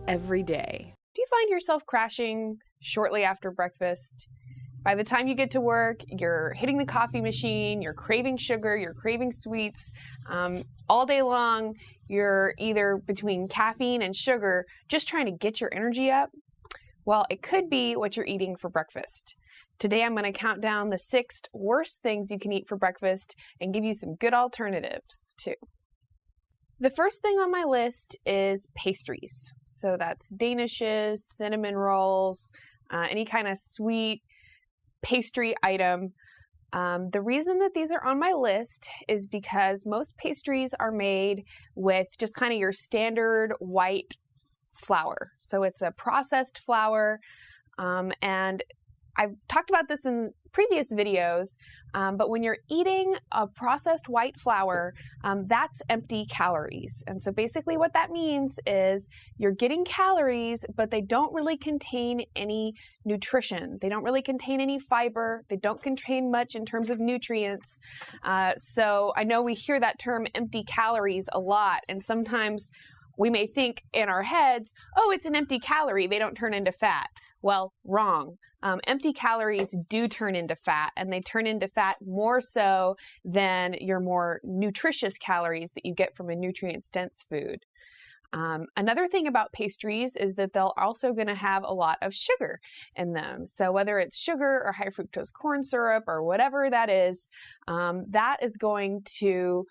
every day. Do you find yourself crashing shortly after breakfast? By the time you get to work, you're hitting the coffee machine, you're craving sugar, you're craving sweets. All day long, you're either between caffeine and sugar, just trying to get your energy up. Well, it could be what you're eating for breakfast. Today, I'm going to count down the 6 worst things you can eat for breakfast and give you some good alternatives, too. The first thing on my list is pastries. So that's danishes, cinnamon rolls, any kind of sweet pastry item. The reason that these are on my list is because most pastries are made with just kind of your standard white flour. So it's a processed flour, and I've talked about this in previous videos, but when you're eating a processed white flour, that's empty calories. And so basically what that means is you're getting calories, but they don't really contain any nutrition. They don't really contain any fiber. They don't contain much in terms of nutrients. So I know we hear that term empty calories a lot, and sometimes we may think in our heads, oh, it's an empty calorie, they don't turn into fat. Well, wrong. Empty calories do turn into fat, and they turn into fat more so than your more nutritious calories that you get from a nutrient-dense food. Another thing about pastries is that they're also going to have a lot of sugar in them. So whether it's sugar or high fructose corn syrup or whatever that is going to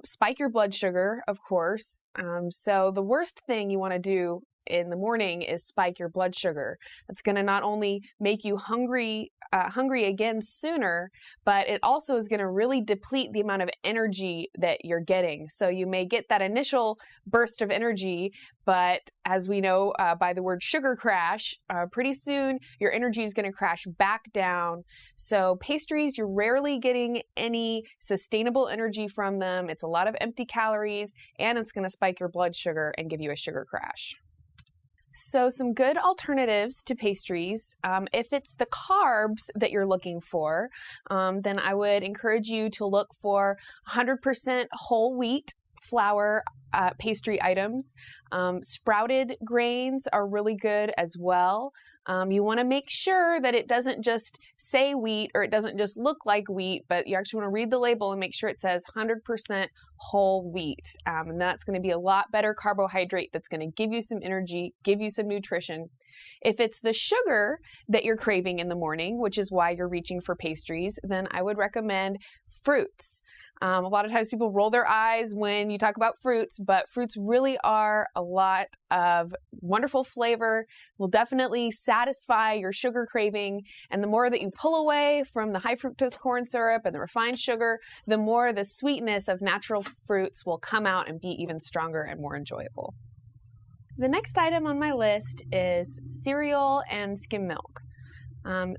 spike your blood sugar, of course. So the worst thing you want to do in the morning is spike your blood sugar. It's going to not only make you hungry again sooner, but it also is going to really deplete the amount of energy that you're getting. So you may get that initial burst of energy, but as we know by the word sugar crash, pretty soon your energy is going to crash back down. So pastries, you're rarely getting any sustainable energy from them. It's a lot of empty calories, and it's going to spike your blood sugar and give you a sugar crash. So some good alternatives to pastries. If it's the carbs that you're looking for, then I would encourage you to look for 100% whole wheat flour pastry items. Sprouted grains are really good as well. You want to make sure that it doesn't just say wheat or it doesn't just look like wheat, but you actually want to read the label and make sure it says 100% whole wheat. And that's going to be a lot better carbohydrate that's going to give you some energy, give you some nutrition. If it's the sugar that you're craving in the morning, which is why you're reaching for pastries, then I would recommend fruits. A lot of times people roll their eyes when you talk about fruits, but fruits really are a lot of wonderful flavor, will definitely satisfy your sugar craving, and the more that you pull away from the high fructose corn syrup and the refined sugar, the more the sweetness of natural fruits will come out and be even stronger and more enjoyable. The next item on my list is cereal and skim milk.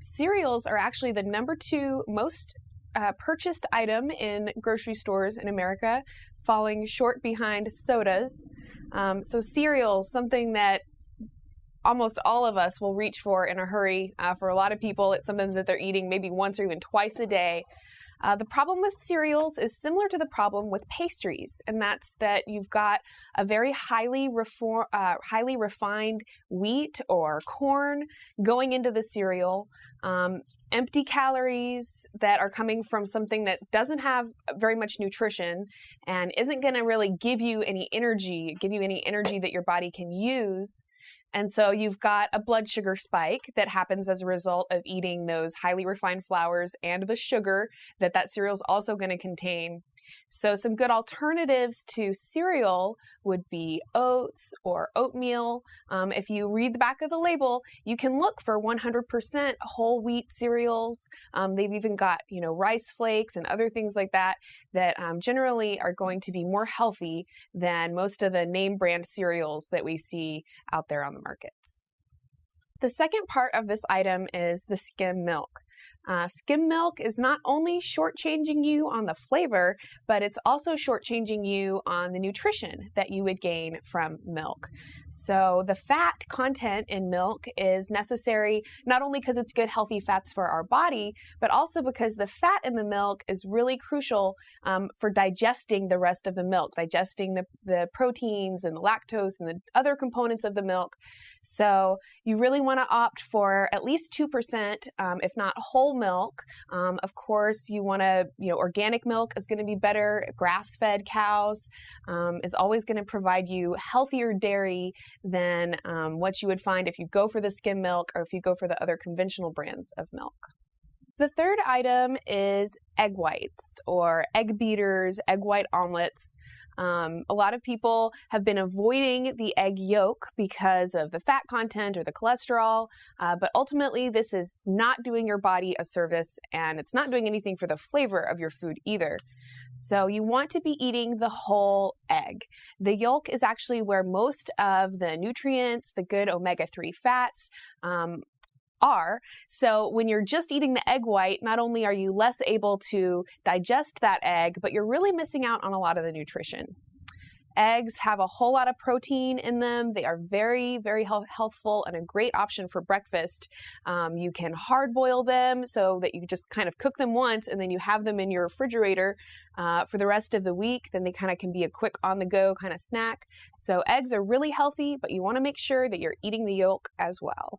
Cereals are actually the number 2 most purchased item in grocery stores in America, falling short behind sodas. So cereals, something that almost all of us will reach for in a hurry. For a lot of people, it's something that they're eating maybe once or even twice a day. The problem with cereals is similar to the problem with pastries, and that's that you've got a very highly refined wheat or corn going into the cereal, empty calories that are coming from something that doesn't have very much nutrition and isn't going to really give you any energy that your body can use. And so you've got a blood sugar spike that happens as a result of eating those highly refined flours and the sugar that cereal is also going to contain. So some good alternatives to cereal would be oats or oatmeal. If you read the back of the label, you can look for 100% whole wheat cereals. They've even got, rice flakes and other things like that generally are going to be more healthy than most of the name brand cereals that we see out there on the markets. The second part of this item is the skim milk. Skim milk is not only shortchanging you on the flavor, but it's also shortchanging you on the nutrition that you would gain from milk. So the fat content in milk is necessary not only because it's good, healthy fats for our body, but also because the fat in the milk is really crucial for digesting the rest of the milk, digesting the proteins and the lactose and the other components of the milk. So you really want to opt for at least 2%, if not whole milk. Of course, you want to, organic milk is going to be better. Grass-fed cows is always going to provide you healthier dairy than what you would find if you go for the skim milk or if you go for the other conventional brands of milk. The third item is egg whites or egg beaters, egg white omelets. A lot of people have been avoiding the egg yolk because of the fat content or the cholesterol, but ultimately this is not doing your body a service, and it's not doing anything for the flavor of your food either. So you want to be eating the whole egg. The yolk is actually where most of the nutrients, the good omega-3 fats, are. So when you're just eating the egg white, not only are you less able to digest that egg, but you're really missing out on a lot of the nutrition. Eggs have a whole lot of protein in them. They are very, very healthful and a great option for breakfast. You can hard boil them so that you just kind of cook them once and then you have them in your refrigerator for the rest of the week. Then they kind of can be a quick on-the-go kind of snack. So eggs are really healthy, but you want to make sure that you're eating the yolk as well.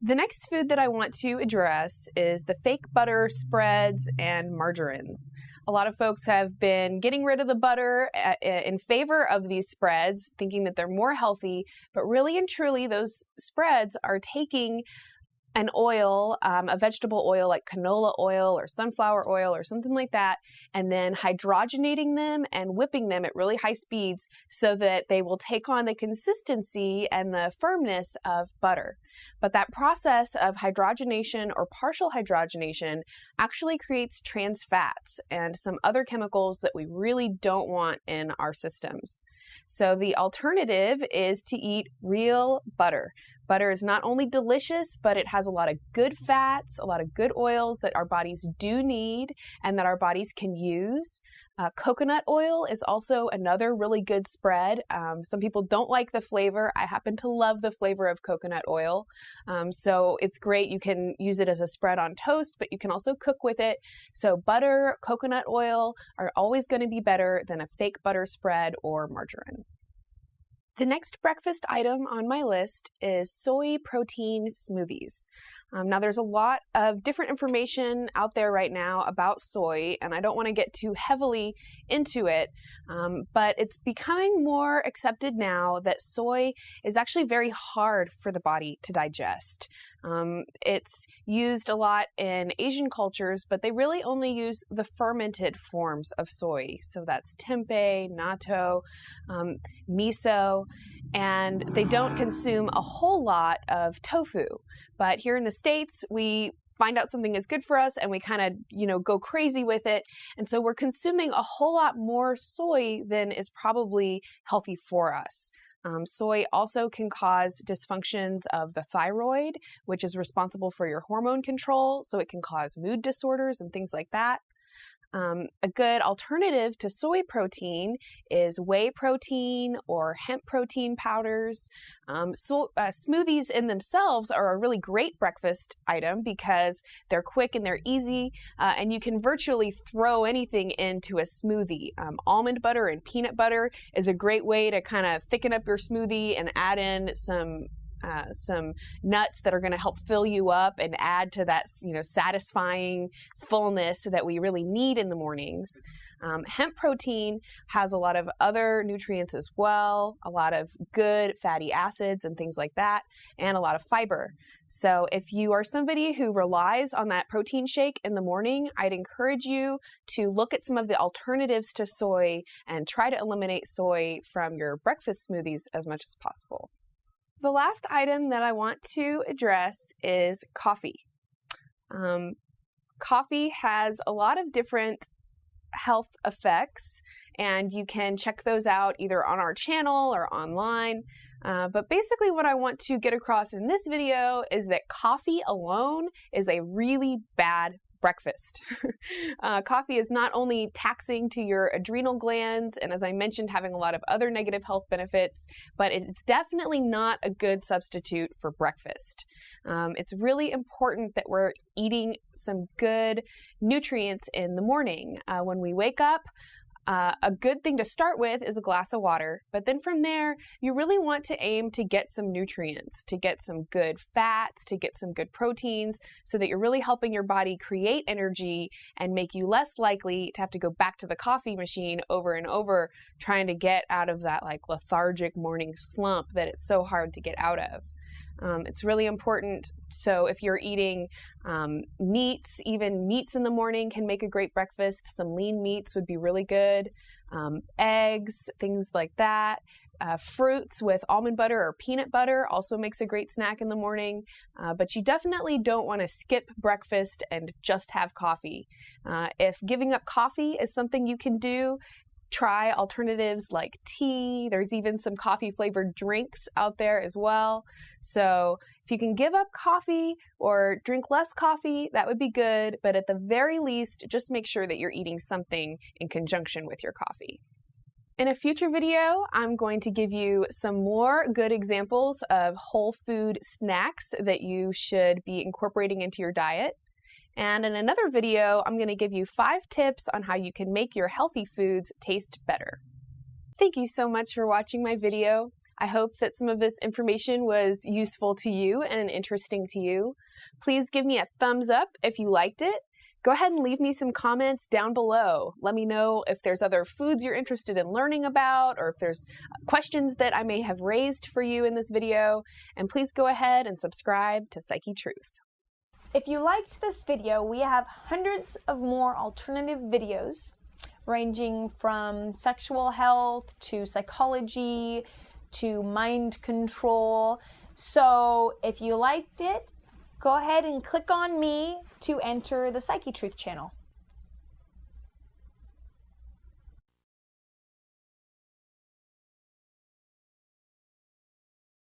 The next food that I want to address is the fake butter spreads and margarines. A lot of folks have been getting rid of the butter in favor of these spreads, thinking that they're more healthy, but really and truly those spreads are taking an oil, a vegetable oil like canola oil or sunflower oil or something like that, and then hydrogenating them and whipping them at really high speeds so that they will take on the consistency and the firmness of butter. But that process of hydrogenation or partial hydrogenation actually creates trans fats and some other chemicals that we really don't want in our systems. So the alternative is to eat real butter. Butter is not only delicious, but it has a lot of good fats, a lot of good oils that our bodies do need and that our bodies can use. Coconut oil is also another really good spread. Some people don't like the flavor. I happen to love the flavor of coconut oil. So it's great. You can use it as a spread on toast, but you can also cook with it. So butter, coconut oil are always going to be better than a fake butter spread or margarine. The next breakfast item on my list is soy protein smoothies. Now there's a lot of different information out there right now about soy, and I don't want to get too heavily into it, but it's becoming more accepted now that soy is actually very hard for the body to digest. It's used a lot in Asian cultures, but they really only use the fermented forms of soy. So that's tempeh, natto, miso, and they don't consume a whole lot of tofu. But here in the States, we find out something is good for us and we kind of, go crazy with it. And so we're consuming a whole lot more soy than is probably healthy for us. Soy also can cause dysfunctions of the thyroid, which is responsible for your hormone control, so it can cause mood disorders and things like that. A good alternative to soy protein is whey protein or hemp protein powders. Smoothies in themselves are a really great breakfast item because they're quick and they're easy, and you can virtually throw anything into a smoothie. Almond butter and peanut butter is a great way to kind of thicken up your smoothie and add in some nuts that are going to help fill you up and add to that, satisfying fullness that we really need in the mornings. Hemp protein has a lot of other nutrients as well, a lot of good fatty acids and things like that, and a lot of fiber. So if you are somebody who relies on that protein shake in the morning, I'd encourage you to look at some of the alternatives to soy and try to eliminate soy from your breakfast smoothies as much as possible. The last item that I want to address is coffee. Coffee has a lot of different health effects, and you can check those out either on our channel or online. But basically what I want to get across in this video is that coffee alone is a really bad breakfast. Coffee is not only taxing to your adrenal glands, and as I mentioned, having a lot of other negative health benefits, but it's definitely not a good substitute for breakfast. It's really important that we're eating some good nutrients in the morning. When we wake up, a good thing to start with is a glass of water, but then from there, you really want to aim to get some nutrients, to get some good fats, to get some good proteins, so that you're really helping your body create energy and make you less likely to have to go back to the coffee machine over and over, trying to get out of that like lethargic morning slump that it's so hard to get out of. It's really important. So if you're eating meats, even meats in the morning can make a great breakfast. Some lean meats would be really good. Eggs, things like that. Fruits with almond butter or peanut butter also makes a great snack in the morning. But you definitely don't want to skip breakfast and just have coffee. If giving up coffee is something you can do, try alternatives like tea. There's even some coffee-flavored drinks out there as well. So if you can give up coffee or drink less coffee, that would be good. But at the very least, just make sure that you're eating something in conjunction with your coffee. In a future video, I'm going to give you some more good examples of whole food snacks that you should be incorporating into your diet. And in another video, I'm going to give you 5 tips on how you can make your healthy foods taste better. Thank you so much for watching my video. I hope that some of this information was useful to you and interesting to you. Please give me a thumbs up if you liked it. Go ahead and leave me some comments down below. Let me know if there's other foods you're interested in learning about, or if there's questions that I may have raised for you in this video. And please go ahead and subscribe to Psyche Truth. If you liked this video, we have hundreds of more alternative videos ranging from sexual health to psychology to mind control. So if you liked it, go ahead and click on me to enter the Psyche Truth channel.